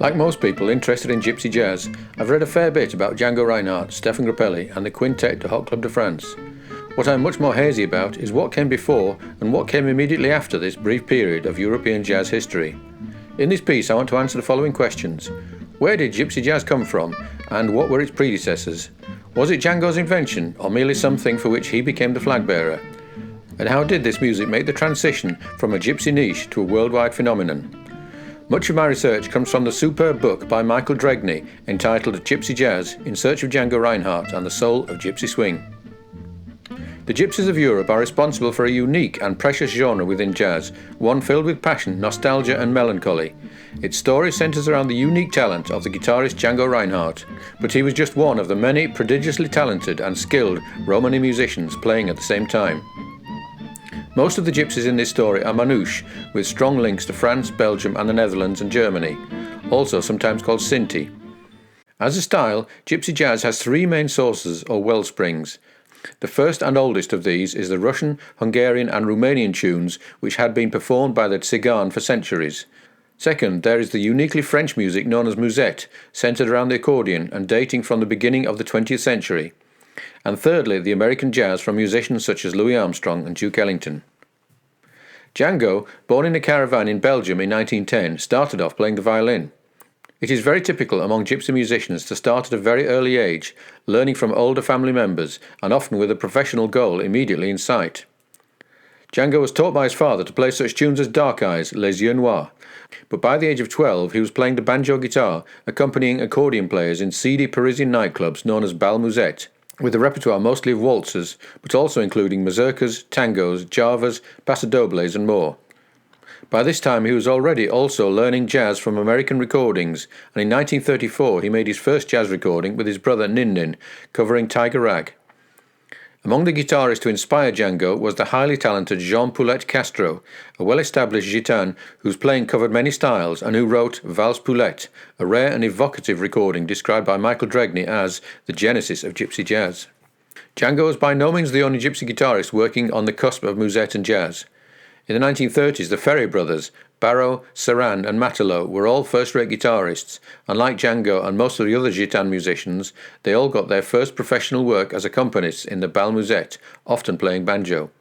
Like most people interested in gypsy jazz, I've read a fair bit about Django Reinhardt, Stephane Grappelli and the Quintet de Hot Club de France. What I'm much more hazy about is what came before and what came immediately after this brief period of European jazz history. In this piece I want to answer the following questions. Where did gypsy jazz come from and what were its predecessors? Was it Django's invention or merely something for which he became the flag bearer? And how did this music make the transition from a gypsy niche to a worldwide phenomenon? Much of my research comes from the superb book by Michael Dregney entitled Gypsy Jazz, In Search of Django Reinhardt and the Soul of Gypsy Swing. The gypsies of Europe are responsible for a unique and precious genre within jazz, one filled with passion, nostalgia and melancholy. Its story centres around the unique talent of the guitarist Django Reinhardt, but he was just one of the many prodigiously talented and skilled Romany musicians playing at the same time. Most of the gypsies in this story are Manouche, with strong links to France, Belgium and the Netherlands and Germany, also sometimes called Sinti. As a style, gypsy jazz has three main sources or wellsprings. The first and oldest of these is the Russian, Hungarian and Romanian tunes which had been performed by the Tzigane for centuries. Second, there is the uniquely French music known as musette, centred around the accordion and dating from the beginning of the 20th century. And thirdly, the American jazz from musicians such as Louis Armstrong and Duke Ellington. Django, born in a caravan in Belgium in 1910, started off playing the violin. It is very typical among gypsy musicians to start at a very early age, learning from older family members and often with a professional goal immediately in sight. Django was taught by his father to play such tunes as Dark Eyes, Les Yeux Noirs, but by the age of 12 he was playing the banjo guitar, accompanying accordion players in seedy Parisian nightclubs known as Bals Musette, with a repertoire mostly of waltzes, but also including mazurkas, tangos, javas, pasodobles and more. By this time he was already also learning jazz from American recordings, and in 1934 he made his first jazz recording with his brother Nin Nin, covering Tiger Rag. Among the guitarists who inspired Django was the highly talented Jean-Poulette Castro, a well-established Gitane whose playing covered many styles and who wrote Vals Poulette, a rare and evocative recording described by Michael Dregney as the genesis of gypsy jazz. Django was by no means the only gypsy guitarist working on the cusp of musette and jazz. In the 1930s, the Ferret Brothers, Barrow, Saran and Matelot were all first-rate guitarists, and like Django and most of the other Gitane musicians, they all got their first professional work as accompanists in the Bals Musette, often playing banjo.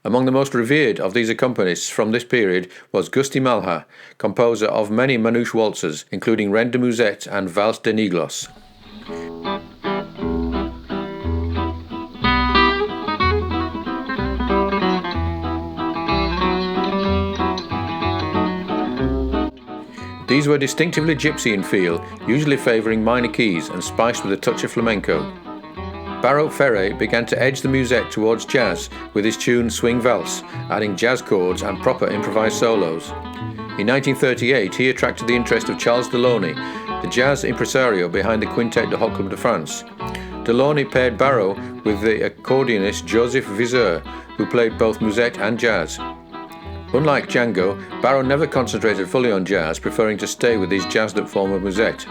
Among the most revered of these accompanists from this period was Gusti Malha, composer of many Manouche waltzes, including Reine de Musette and Valse de Niglos. These were distinctively gypsy in feel, usually favouring minor keys and spiced with a touch of flamenco. Baroque Ferret began to edge the musette towards jazz with his tune Swing Valse, adding jazz chords and proper improvised solos. In 1938 he attracted the interest of Charles Delauney, the jazz impresario behind the Quintet de Hot Club de France. Delauney paired Barrow with the accordionist Joseph Viseur, who played both musette and jazz. Unlike Django, Barrow never concentrated fully on jazz, preferring to stay with his jazzed-up form of musette.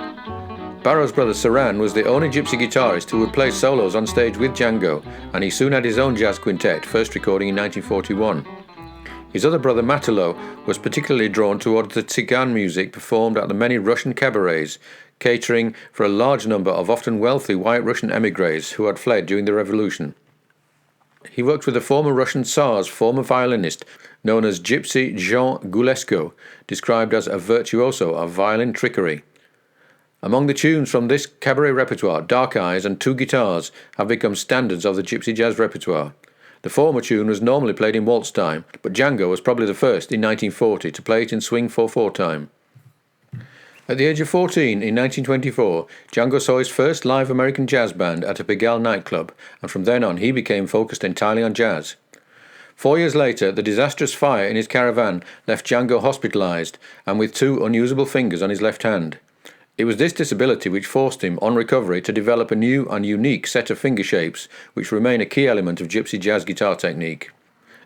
Barrow's brother Saran was the only gypsy guitarist who would play solos on stage with Django, and he soon had his own jazz quintet, first recording in 1941. His other brother Matelot was particularly drawn towards the Tzigane music performed at the many Russian cabarets, catering for a large number of often wealthy white Russian émigrés who had fled during the revolution. He worked with the former Russian Tsar's former violinist, known as Gypsy Jean Gulesco, described as a virtuoso of violin trickery. Among the tunes from this cabaret repertoire, Dark Eyes and Two Guitars have become standards of the gypsy jazz repertoire. The former tune was normally played in waltz time, but Django was probably the first in 1940 to play it in swing 4/4 time. At the age of 14, in 1924, Django saw his first live American jazz band at a Pigalle nightclub, and from then on he became focused entirely on jazz. 4 years later, the disastrous fire in his caravan left Django hospitalised and with two unusable fingers on his left hand. It was this disability which forced him, on recovery, to develop a new and unique set of finger shapes which remain a key element of gypsy jazz guitar technique.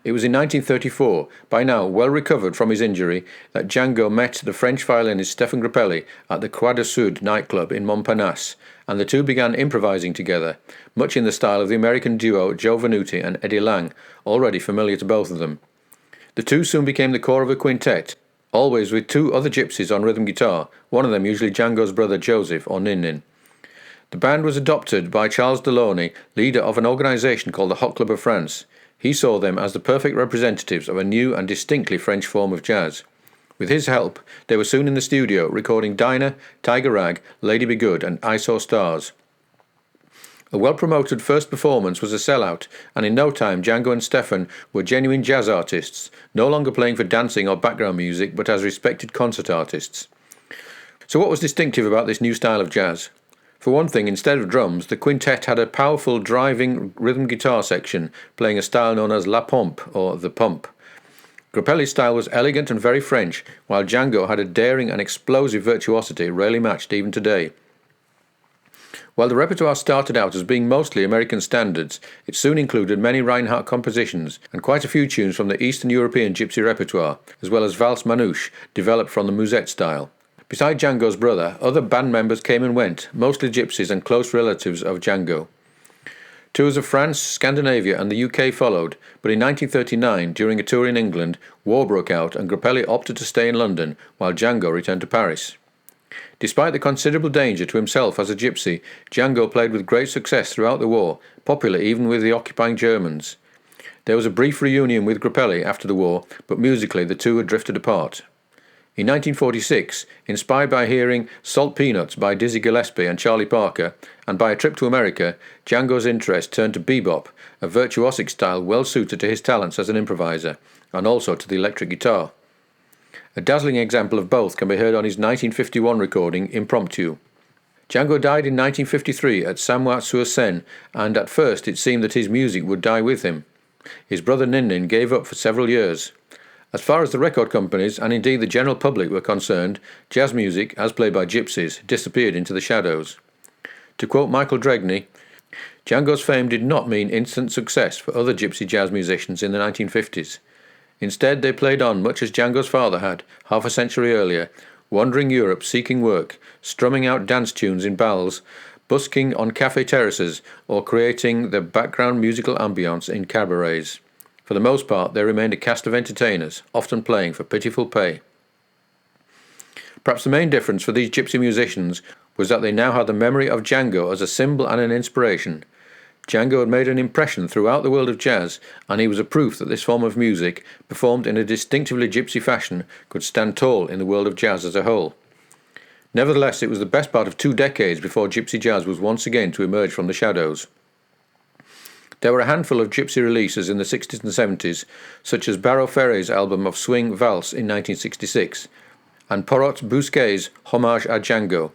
It was in 1934, by now well recovered from his injury, that Django met the French violinist Stephane Grappelli at the Croix du Sud nightclub in Montparnasse, and the two began improvising together, much in the style of the American duo Joe Venuti and Eddie Lang, already familiar to both of them. The two soon became the core of a quintet, always with two other gypsies on rhythm guitar, one of them usually Django's brother Joseph or Nin Nin. The band was adopted by Charles Delauney, leader of an organisation called the Hot Club of France. He saw them as the perfect representatives of a new and distinctly French form of jazz. With his help, they were soon in the studio recording Dinah, Tiger Rag, Lady Be Good and I Saw Stars. A well-promoted first performance was a sellout, and in no time Django and Stephane were genuine jazz artists, no longer playing for dancing or background music but as respected concert artists. So what was distinctive about this new style of jazz? For one thing, instead of drums, the quintet had a powerful driving rhythm guitar section playing a style known as la pompe or the pump. Grappelli's style was elegant and very French, while Django had a daring and explosive virtuosity rarely matched even today. While the repertoire started out as being mostly American standards, it soon included many Reinhardt compositions and quite a few tunes from the Eastern European gypsy repertoire, as well as Vals Manouche, developed from the Musette style. Beside Django's brother, other band members came and went, mostly gypsies and close relatives of Django. Tours of France, Scandinavia and the UK followed, but in 1939, during a tour in England, war broke out and Grappelli opted to stay in London, while Django returned to Paris. Despite the considerable danger to himself as a gypsy, Django played with great success throughout the war, popular even with the occupying Germans. There was a brief reunion with Grappelli after the war, but musically the two had drifted apart. In 1946, inspired by hearing Salt Peanuts by Dizzy Gillespie and Charlie Parker, and by a trip to America, Django's interest turned to bebop, a virtuosic style well suited to his talents as an improviser, and also to the electric guitar. A dazzling example of both can be heard on his 1951 recording, Impromptu. Django died in 1953 at Samois-sur-Seine, and at first it seemed that his music would die with him. His brother Nin Nin gave up for several years. As far as the record companies, and indeed the general public, were concerned, jazz music, as played by gypsies, disappeared into the shadows. To quote Michael Dregney, Django's fame did not mean instant success for other gypsy jazz musicians in the 1950s. Instead, they played on much as Django's father had, half a century earlier, wandering Europe seeking work, strumming out dance tunes in bals, busking on café terraces, or creating the background musical ambience in cabarets. For the most part, they remained a cast of entertainers, often playing for pitiful pay. Perhaps the main difference for these gypsy musicians was that they now had the memory of Django as a symbol and an inspiration. Django had made an impression throughout the world of jazz, and he was a proof that this form of music, performed in a distinctively gypsy fashion, could stand tall in the world of jazz as a whole. Nevertheless, it was the best part of 2 decades before gypsy jazz was once again to emerge from the shadows. There were a handful of gypsy releases in the 60s and 70s, such as Barreau Ferré's album of Swing Valse in 1966, and Parotte Bousquet's Hommage à Django.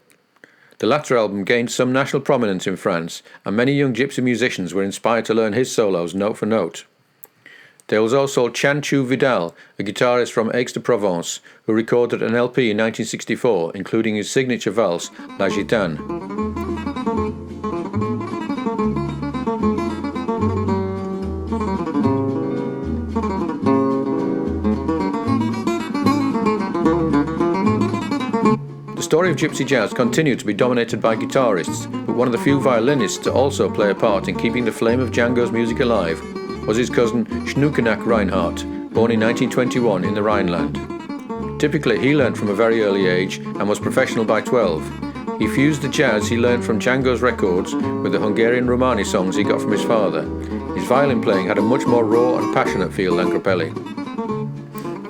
The latter album gained some national prominence in France, and many young gypsy musicians were inspired to learn his solos note for note. There was also Tchan Tchou Vidal, a guitarist from Aix-de-Provence, who recorded an LP in 1964, including his signature valse, La Gitane. The story of gypsy jazz continued to be dominated by guitarists, but one of the few violinists to also play a part in keeping the flame of Django's music alive was his cousin Shnuckenack Reinhardt, born in 1921 in the Rhineland. Typically, he learnt from a very early age and was professional by 12. He fused the jazz he learnt from Django's records with the Hungarian Romani songs he got from his father. His violin playing had a much more raw and passionate feel than Grappelli.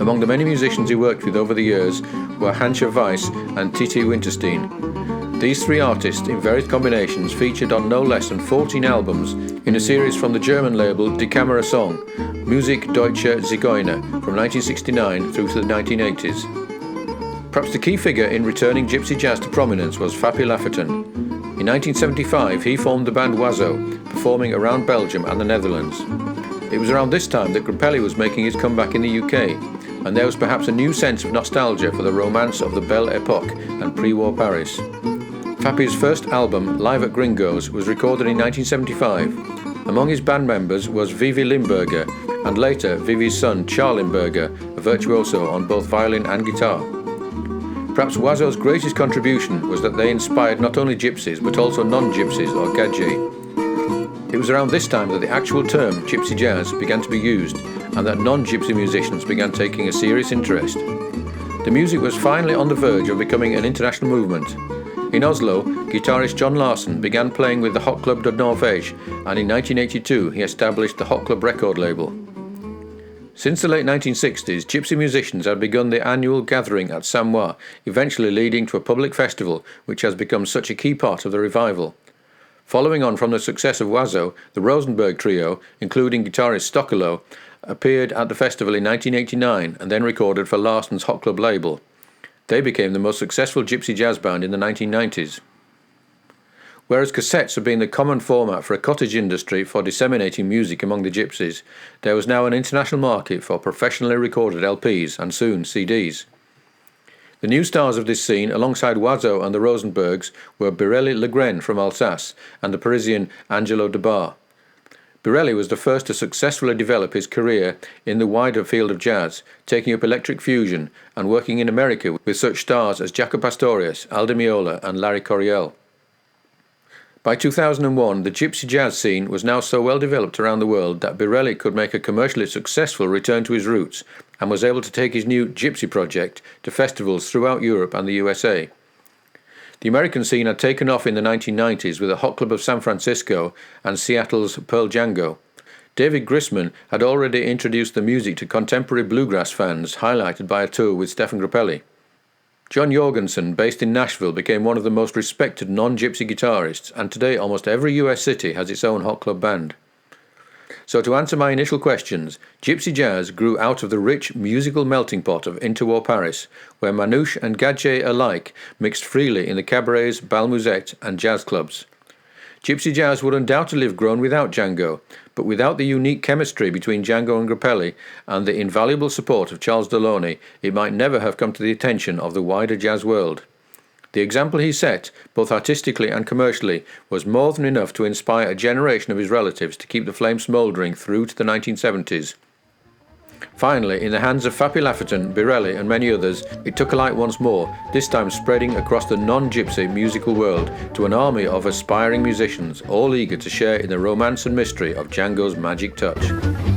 Among the many musicians he worked with over the years were Hans'che Weiss and Titi Winterstein. These 3 artists, in various combinations, featured on no less than 14 albums in a series from the German label Die Kamera Song, Musik Deutscher Tzigane, from 1969 through to the 1980s. Perhaps the key figure in returning gypsy jazz to prominence was Fapy Lafertin. In 1975, he formed the band Waso, performing around Belgium and the Netherlands. It was around this time that Grappelli was making his comeback in the UK, and there was perhaps a new sense of nostalgia for the romance of the Belle Époque and pre-war Paris. Fapy's first album, Live at Gringo's, was recorded in 1975. Among his band members was Vivi Limburger, and later Vivi's son Charles Limburger, a virtuoso on both violin and guitar. Perhaps Waso's greatest contribution was that they inspired not only gypsies but also non-gypsies or gadgets. It was around this time that the actual term gypsy jazz began to be used, and that non-gypsy musicians began taking a serious interest. The music was finally on the verge of becoming an international movement. In Oslo, guitarist John Larsen began playing with the Hot Club de Norvège, and in 1982 he established the Hot Club record label. Since the late 1960s, gypsy musicians had begun the annual gathering at Samois, eventually leading to a public festival which has become such a key part of the revival. Following on from the success of Waso, the Rosenberg Trio, including guitarist Stockelo, appeared at the festival in 1989 and then recorded for Larsen's Hot Club label. They became the most successful gypsy jazz band in the 1990s. Whereas cassettes have been the common format for a cottage industry for disseminating music among the gypsies, there was now an international market for professionally recorded LPs and soon CDs. The new stars of this scene, alongside Waso and the Rosenbergs, were Birelli Legrene from Alsace and the Parisian Angelo Debarre. Birelli was the first to successfully develop his career in the wider field of jazz, taking up electric fusion and working in America with such stars as Jaco Pastorius, Al Di Meola and Larry Coryell. By 2001, the gypsy jazz scene was now so well developed around the world that Birelli could make a commercially successful return to his roots and was able to take his new Gypsy project to festivals throughout Europe and the USA. The American scene had taken off in the 1990s with the Hot Club of San Francisco and Seattle's Pearl Django. David Grisman had already introduced the music to contemporary bluegrass fans, highlighted by a tour with Stephane Grappelli. John Jorgensen, based in Nashville, became one of the most respected non-gypsy guitarists, and today almost every US city has its own Hot Club band. So to answer my initial questions, gypsy jazz grew out of the rich musical melting pot of interwar Paris, where Manouche and Gadget alike mixed freely in the cabarets, Bals Musette and jazz clubs. Gypsy jazz would undoubtedly have grown without Django, but without the unique chemistry between Django and Grappelli and the invaluable support of Charles Delauney, it might never have come to the attention of the wider jazz world. The example he set, both artistically and commercially, was more than enough to inspire a generation of his relatives to keep the flame smouldering through to the 1970s. Finally, in the hands of Fapy Lafertin, Birelli and many others, it took a light once more, this time spreading across the non-gypsy musical world to an army of aspiring musicians, all eager to share in the romance and mystery of Django's magic touch.